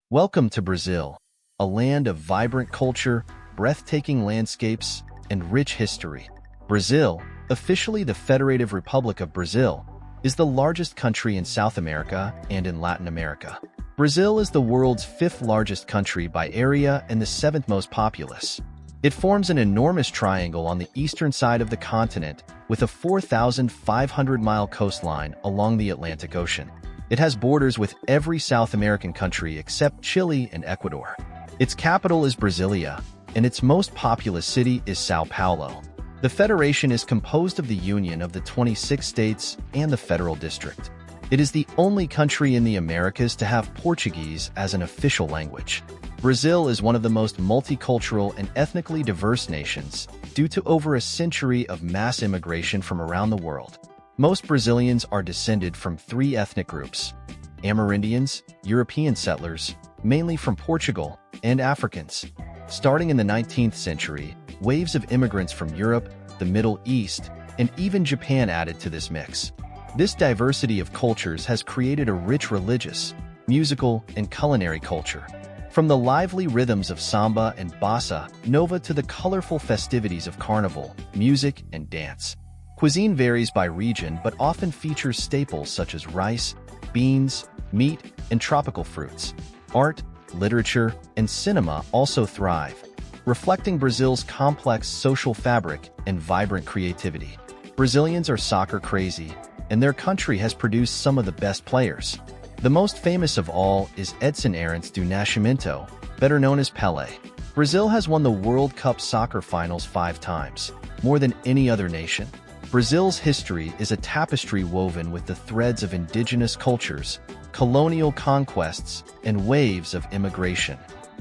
Welcome to Brazil, a land of vibrant culture, breathtaking landscapes, and rich history. Brazil, officially the Federative Republic of Brazil, is the largest country in South America and in Latin America. Brazil is the world's fifth largest country by area and the seventh most populous. It forms an enormous triangle on the eastern side of the continent with a 4,500-mile coastline along the Atlantic Ocean. It has borders with every South American country except Chile and Ecuador. Its capital is Brasilia, and its most populous city is São Paulo. The federation is composed of the union of the 26 states and the federal district. It is the only country in the Americas to have Portuguese as an official language. Brazil is one of the most multicultural and ethnically diverse nations due to over a century of mass immigration from around the world. Most Brazilians are descended from three ethnic groups: Amerindians, European settlers, mainly from Portugal, and Africans. Starting in the 19th century, waves of immigrants from Europe, the Middle East, and even Japan added to this mix. This diversity of cultures has created a rich religious, musical, and culinary culture. From the lively rhythms of samba and bossa nova to the colorful festivities of carnival, music, and dance. Cuisine varies by region but often features staples such as rice, beans, meat, and tropical fruits. Art, literature, and cinema also thrive, reflecting Brazil's complex social fabric and vibrant creativity. Brazilians are soccer crazy, and their country has produced some of the best players. The most famous of all is Edson Arantes do Nascimento, better known as Pelé. Brazil has won the World Cup soccer finals 5 times, more than any other nation. Brazil's history is a tapestry woven with the threads of indigenous cultures, colonial conquests, and waves of immigration.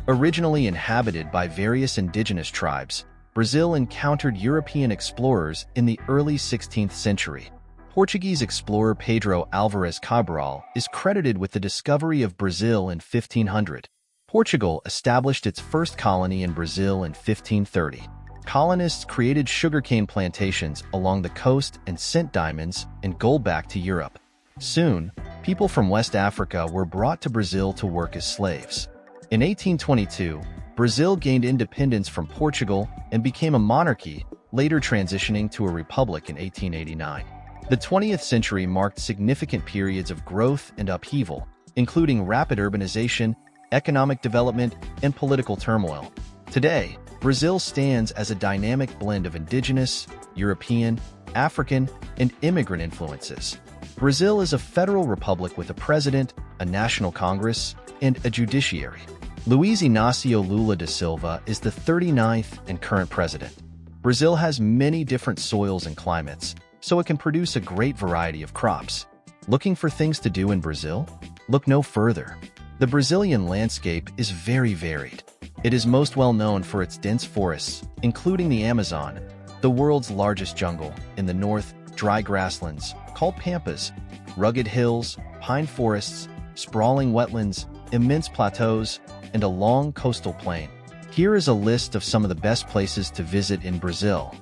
Originally inhabited by various indigenous tribes, Brazil encountered European explorers in the early 16th century. Portuguese explorer Pedro Álvares Cabral is credited with the discovery of Brazil in 1500. Portugal established its first colony in Brazil in 1530. Colonists created sugarcane plantations along the coast and sent diamonds and gold back to Europe. Soon, people from West Africa were brought to Brazil to work as slaves. In 1822, Brazil gained independence from Portugal and became a monarchy, later transitioning to a republic in 1889. The 20th century marked significant periods of growth and upheaval, including rapid urbanization, economic development, and political turmoil. Today, Brazil stands as a dynamic blend of indigenous, European, African, and immigrant influences. Brazil is a federal republic with a president, a national congress, and a judiciary. Luiz Inácio Lula da Silva is the 39th and current president. Brazil has many different soils and climates, so it can produce a great variety of crops. Looking for things to do in Brazil? Look no further. The Brazilian landscape is very varied. It is most well known for its dense forests, including the Amazon, the world's largest jungle; in the north, dry grasslands, called pampas, rugged hills, pine forests, sprawling wetlands, immense plateaus, and a long coastal plain. Here is a list of some of the best places to visit in Brazil.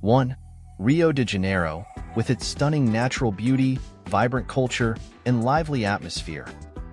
1. Rio de Janeiro, with its stunning natural beauty, vibrant culture, and lively atmosphere,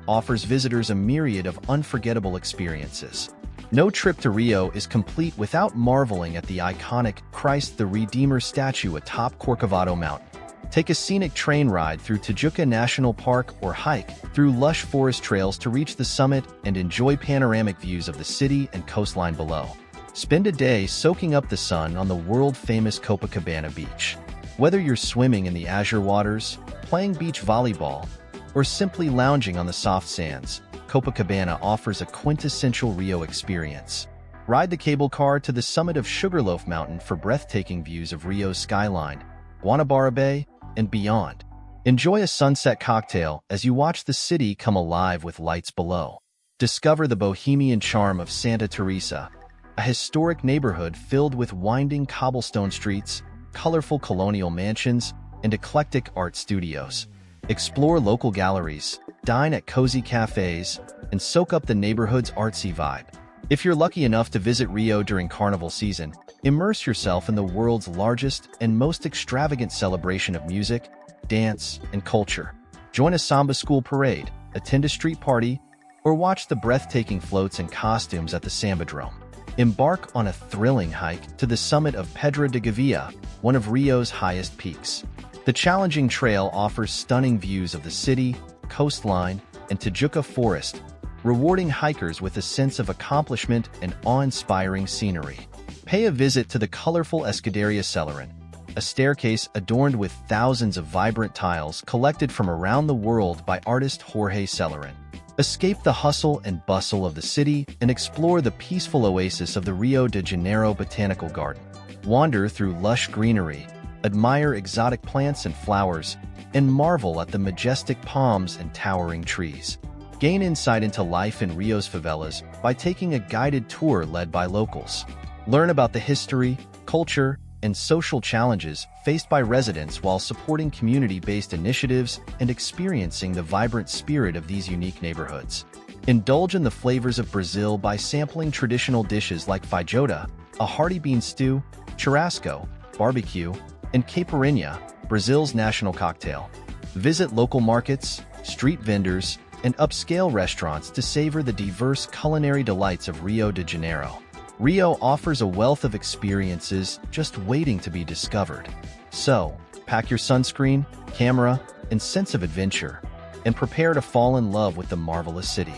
offers visitors a myriad of unforgettable experiences. No trip to Rio is complete without marveling at the iconic Christ the Redeemer statue atop Corcovado Mountain. Take a scenic train ride through Tijuca National Park or hike through lush forest trails to reach the summit and enjoy panoramic views of the city and coastline below. Spend a day soaking up the sun on the world-famous Copacabana beach. Whether you're swimming in the azure waters, playing beach volleyball, or simply lounging on the soft sands, Copacabana offers a quintessential Rio experience. Ride the cable car to the summit of Sugarloaf Mountain for breathtaking views of Rio's skyline, Guanabara Bay, and beyond. Enjoy a sunset cocktail as you watch the city come alive with lights below. Discover the bohemian charm of Santa Teresa, a historic neighborhood filled with winding cobblestone streets, colorful colonial mansions, and eclectic art studios. Explore local galleries, dine at cozy cafes, and soak up the neighborhood's artsy vibe. If you're lucky enough to visit Rio during carnival season, immerse yourself in the world's largest and most extravagant celebration of music, dance, and culture. Join a samba school parade, attend a street party, or watch the breathtaking floats and costumes at the Sambadrome. Embark on a thrilling hike to the summit of Pedra de Gavia, one of Rio's highest peaks. The challenging trail offers stunning views of the city, coastline, and Tijuca Forest, rewarding hikers with a sense of accomplishment and awe-inspiring scenery. Pay a visit to the colorful Escadaria Celerin, a staircase adorned with thousands of vibrant tiles collected from around the world by artist Jorge Celerin. Escape the hustle and bustle of the city and explore the peaceful oasis of the Rio de Janeiro Botanical Garden. Wander through lush greenery, admire exotic plants and flowers, and marvel at the majestic palms and towering trees. Gain insight into life in Rio's favelas by taking a guided tour led by locals. Learn about the history, culture, and social challenges faced by residents while supporting community-based initiatives and experiencing the vibrant spirit of these unique neighborhoods. Indulge in the flavors of Brazil by sampling traditional dishes like feijoada, a hearty bean stew, churrasco, barbecue, and caipirinha, Brazil's national cocktail. Visit local markets, street vendors, and upscale restaurants to savor the diverse culinary delights of Rio de Janeiro. Rio offers a wealth of experiences just waiting to be discovered. So, pack your sunscreen, camera, and sense of adventure, and prepare to fall in love with the marvelous city.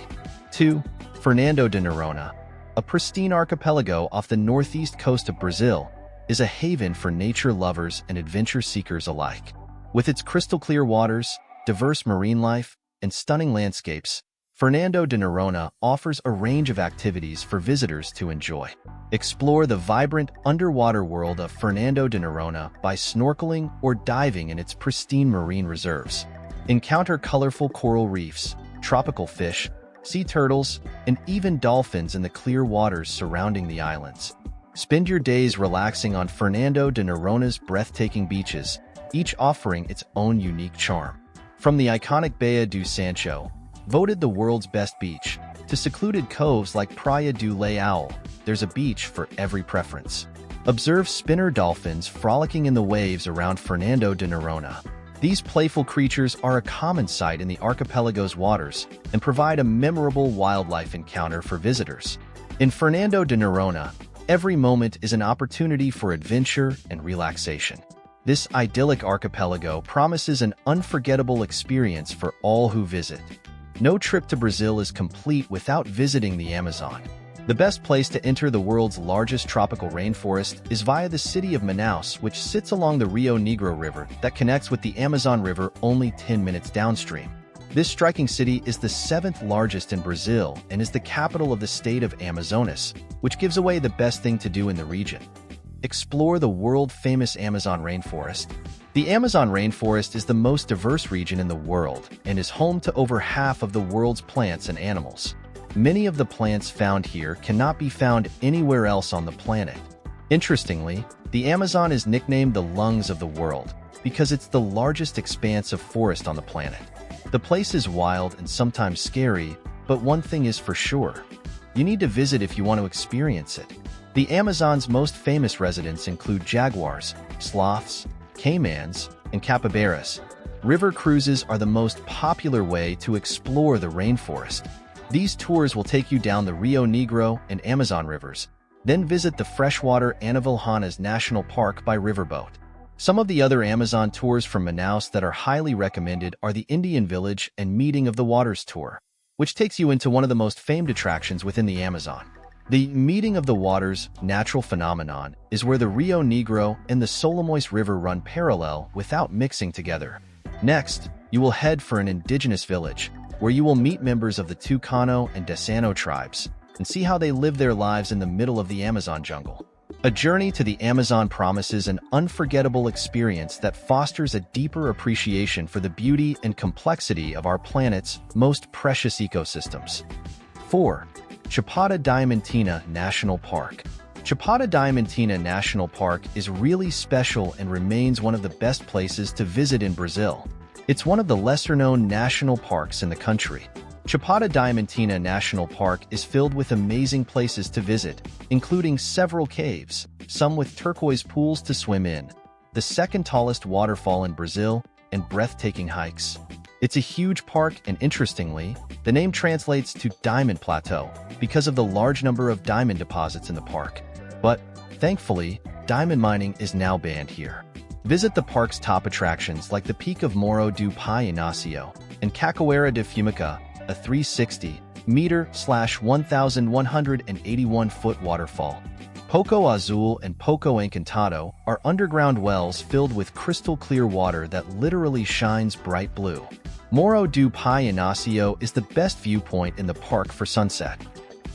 2. Fernando de Noronha, a pristine archipelago off the northeast coast of Brazil, is a haven for nature lovers and adventure seekers alike. With its crystal-clear waters, diverse marine life, and stunning landscapes, Fernando de Noronha offers a range of activities for visitors to enjoy. Explore the vibrant underwater world of Fernando de Noronha by snorkeling or diving in its pristine marine reserves. Encounter colorful coral reefs, tropical fish, sea turtles, and even dolphins in the clear waters surrounding the islands. Spend your days relaxing on Fernando de Noronha's breathtaking beaches, each offering its own unique charm. From the iconic Baía do Sancho, voted the world's best beach, to secluded coves like Praia do Leão, there's a beach for every preference. Observe spinner dolphins frolicking in the waves around Fernando de Noronha. These playful creatures are a common sight in the archipelago's waters and provide a memorable wildlife encounter for visitors. In Fernando de Noronha, every moment is an opportunity for adventure and relaxation. This idyllic archipelago promises an unforgettable experience for all who visit. No trip to Brazil is complete without visiting the Amazon. The best place to enter the world's largest tropical rainforest is via the city of Manaus, which sits along the Rio Negro River that connects with the Amazon River only 10 minutes downstream. This striking city is the 7th largest in Brazil and is the capital of the state of Amazonas, which gives away the best thing to do in the region. Explore the world-famous Amazon rainforest. The Amazon rainforest is the most diverse region in the world and is home to over half of the world's plants and animals. Many of the plants found here cannot be found anywhere else on the planet. Interestingly, the Amazon is nicknamed the lungs of the world because it's the largest expanse of forest on the planet. The place is wild and sometimes scary, but one thing is for sure. You need to visit if you want to experience it. The Amazon's most famous residents include jaguars, sloths, caimans, and capybaras. River cruises are the most popular way to explore the rainforest. These tours will take you down the Rio Negro and Amazon rivers, then visit the freshwater Anavilhanas National Park by riverboat. Some of the other Amazon tours from Manaus that are highly recommended are the Indian Village and Meeting of the Waters tour, which takes you into one of the most famed attractions within the Amazon. The Meeting of the Waters natural phenomenon is where the Rio Negro and the Solimões River run parallel without mixing together. Next, you will head for an indigenous village, where you will meet members of the Tucano and Desano tribes and see how they live their lives in the middle of the Amazon jungle. A journey to the Amazon promises an unforgettable experience that fosters a deeper appreciation for the beauty and complexity of our planet's most precious ecosystems. 4. Chapada Diamantina National Park. Chapada Diamantina National Park is really special and remains one of the best places to visit in Brazil. It's one of the lesser-known national parks in the country. Chapada Diamantina National Park is filled with amazing places to visit, including several caves, some with turquoise pools to swim in, the second tallest waterfall in Brazil, and breathtaking hikes. It's a huge park, and interestingly, the name translates to Diamond Plateau because of the large number of diamond deposits in the park. But, thankfully, diamond mining is now banned here. Visit the park's top attractions like the Peak of Morro do Pai Inácio and Cachoeira de Fumaca, a 360-meter/1,181-foot waterfall. Poco Azul and Poco Encantado are underground wells filled with crystal-clear water that literally shines bright blue. Morro do Pai Inácio is the best viewpoint in the park for sunset.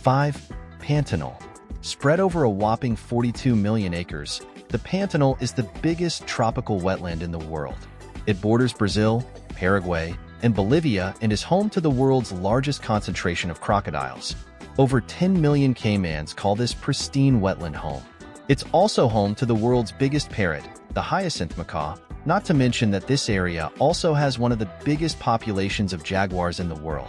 5. Pantanal. Spread over a whopping 42 million acres, the Pantanal is the biggest tropical wetland in the world. It borders Brazil, Paraguay, and Bolivia and is home to the world's largest concentration of crocodiles. Over 10 million caimans call this pristine wetland home. It's also home to the world's biggest parrot, the hyacinth macaw, not to mention that this area also has one of the biggest populations of jaguars in the world.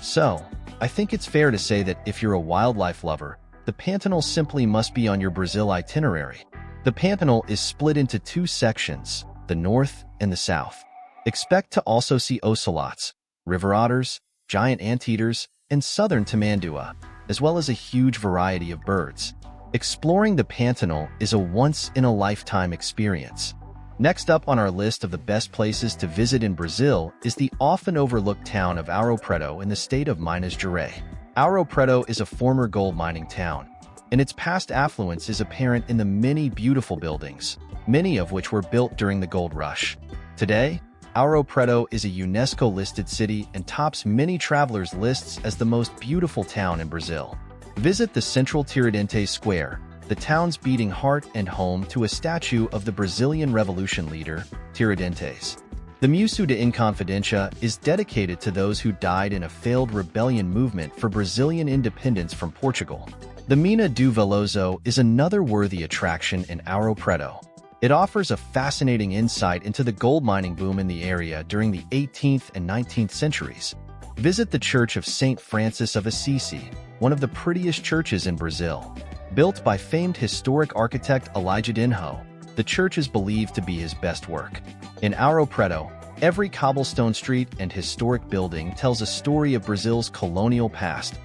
So, I think it's fair to say that if you're a wildlife lover, the Pantanal simply must be on your Brazil itinerary. The Pantanal is split into two sections, the north and the south. Expect to also see ocelots, river otters, giant anteaters, and southern tamandua, as well as a huge variety of birds. Exploring the Pantanal is a once-in-a-lifetime experience. Next up on our list of the best places to visit in Brazil is the often overlooked town of Ouro Preto in the state of Minas Gerais. Ouro Preto is a former gold mining town, and its past affluence is apparent in the many beautiful buildings, many of which were built during the gold rush. Today, Ouro Preto is a UNESCO-listed city and tops many travelers' lists as the most beautiful town in Brazil. Visit the central Tiradentes Square, the town's beating heart and home to a statue of the Brazilian Revolution leader, Tiradentes. The Museu de Inconfidência is dedicated to those who died in a failed rebellion movement for Brazilian independence from Portugal. The Mina do Veloso is another worthy attraction in Ouro Preto. It offers a fascinating insight into the gold mining boom in the area during the 18th and 19th centuries. Visit the Church of St. Francis of Assisi, one of the prettiest churches in Brazil. Built by famed historic architect Elijah Dinho, the church is believed to be his best work. In Ouro Preto, every cobblestone street and historic building tells a story of Brazil's colonial past,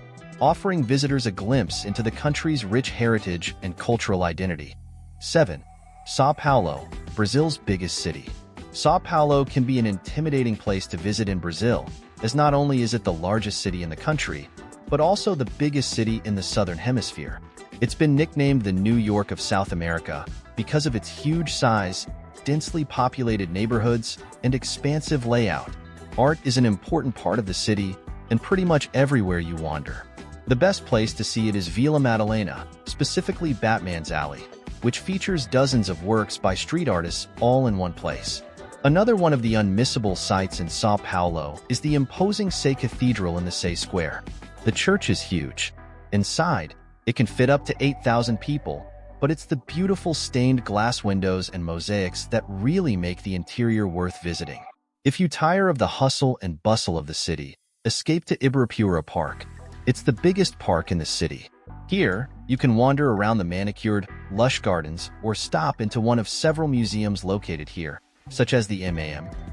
offering visitors a glimpse into the country's rich heritage and cultural identity. 7. São Paulo, Brazil's biggest city. São Paulo can be an intimidating place to visit in Brazil, as not only is it the largest city in the country, but also the biggest city in the Southern Hemisphere. It's been nicknamed the New York of South America because of its huge size, densely populated neighborhoods, and expansive layout. Art is an important part of the city, and pretty much everywhere you wander. The best place to see it is Vila Madalena, specifically Batman's Alley, which features dozens of works by street artists all in one place. Another one of the unmissable sights in São Paulo is the imposing Sé Cathedral in the Sé Square. The church is huge. Inside, it can fit up to 8,000 people, but it's the beautiful stained glass windows and mosaics that really make the interior worth visiting. If you tire of the hustle and bustle of the city, escape to Ibirapuera Park. It's the biggest park in the city. Here, you can wander around the manicured, lush gardens or stop into one of several museums located here, such as the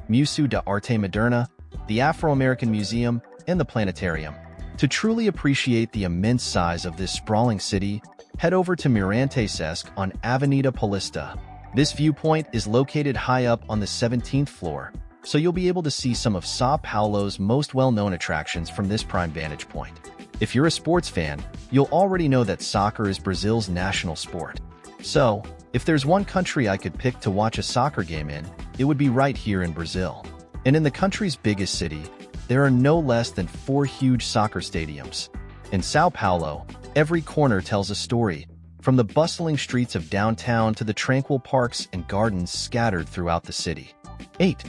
Museu de Arte Moderna, the Afro-American Museum, and the Planetarium. To truly appreciate the immense size of this sprawling city, head over to Mirantesesc on Avenida Paulista. This viewpoint is located high up on the 17th floor, so you'll be able to see some of São Paulo's most well-known attractions from this prime vantage point. If you're a sports fan, you'll already know that soccer is Brazil's national sport. So, if there's one country I could pick to watch a soccer game in, it would be right here in Brazil. And in the country's biggest city, there are no less than 4 huge soccer stadiums. In São Paulo, every corner tells a story, from the bustling streets of downtown to the tranquil parks and gardens scattered throughout the city. 8.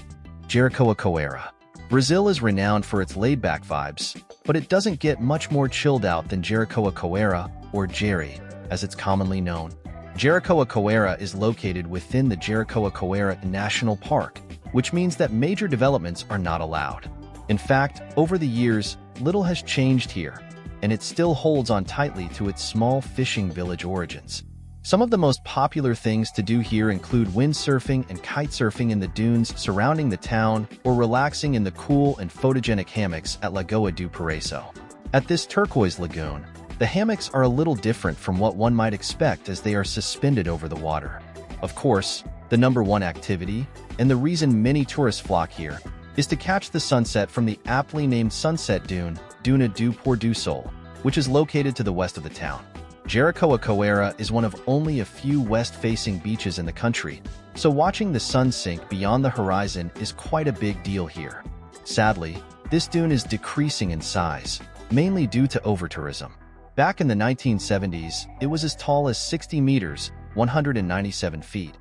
Jericoacoara. Brazil is renowned for its laid-back vibes, but it doesn't get much more chilled out than Jericoacoara, or Jeri, as it's commonly known. Jericoacoara is located within the Jericoacoara National Park, which means that major developments are not allowed. In fact, over the years, little has changed here, and it still holds on tightly to its small fishing village origins. Some of the most popular things to do here include windsurfing and kitesurfing in the dunes surrounding the town, or relaxing in the cool and photogenic hammocks at Lagoa do Paraíso. At this turquoise lagoon, the hammocks are a little different from what one might expect as they are suspended over the water. Of course, the number one activity, and the reason many tourists flock here, is to catch the sunset from the aptly named sunset dune, Duna do Pôr do Sol, which is located to the west of the town. Jericoacoara is one of only a few west-facing beaches in the country, so watching the sun sink beyond the horizon is quite a big deal here. Sadly, this dune is decreasing in size, mainly due to overtourism. Back in the 1970s, it was as tall as 60 meters, 197 feet.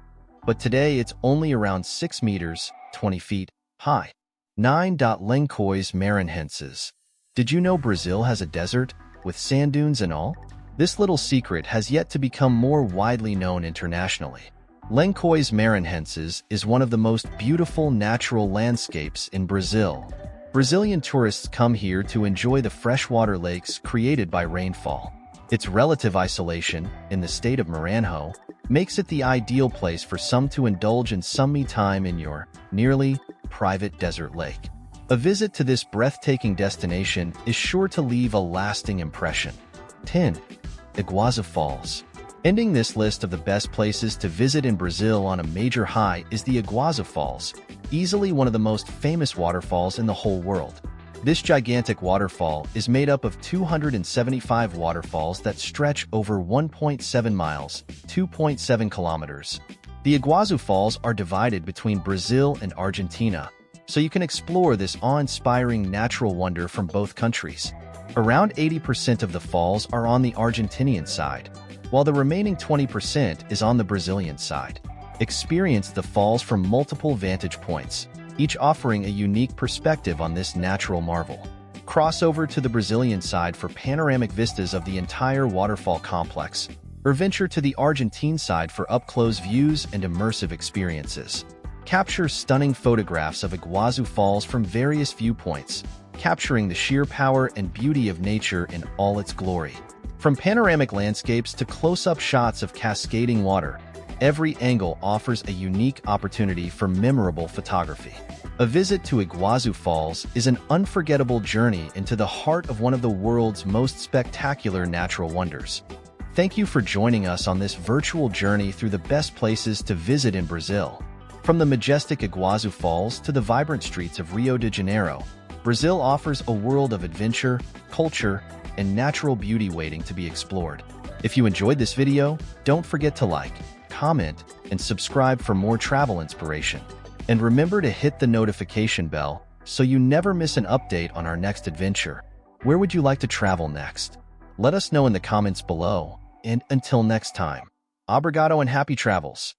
But today it's only around 6 meters, 20 feet, high. 9. Lençóis Maranhenses. Did you know Brazil has a desert, with sand dunes and all? This little secret has yet to become more widely known internationally. Lençóis Maranhenses is one of the most beautiful natural landscapes in Brazil. Brazilian tourists come here to enjoy the freshwater lakes created by rainfall. Its relative isolation, in the state of Maranhão, makes it the ideal place for some to indulge in some me time in your, nearly, private desert lake. A visit to this breathtaking destination is sure to leave a lasting impression. 10. Iguazu Falls. Ending this list of the best places to visit in Brazil on a major high is the Iguazu Falls, easily one of the most famous waterfalls in the whole world. This gigantic waterfall is made up of 275 waterfalls that stretch over 1.7 miles, 2.7 kilometers. The Iguazu Falls are divided between Brazil and Argentina, so you can explore this awe-inspiring natural wonder from both countries. Around 80% of the falls are on the Argentinian side, while the remaining 20% is on the Brazilian side. Experience the falls from multiple vantage points, each offering a unique perspective on this natural marvel. Cross over to the Brazilian side for panoramic vistas of the entire waterfall complex, or venture to the Argentine side for up-close views and immersive experiences. Capture stunning photographs of Iguazu Falls from various viewpoints, capturing the sheer power and beauty of nature in all its glory. From panoramic landscapes to close-up shots of cascading water, every angle offers a unique opportunity for memorable photography. A visit to Iguazu Falls is an unforgettable journey into the heart of one of the world's most spectacular natural wonders. Thank you for joining us on this virtual journey through the best places to visit in Brazil. From the majestic Iguazu Falls to the vibrant streets of Rio de Janeiro, Brazil offers a world of adventure, culture, and natural beauty waiting to be explored. If you enjoyed this video, don't forget to like, comment, and subscribe for more travel inspiration. And remember to hit the notification bell so you never miss an update on our next adventure. Where would you like to travel next? Let us know in the comments below, and until next time, obrigado and happy travels!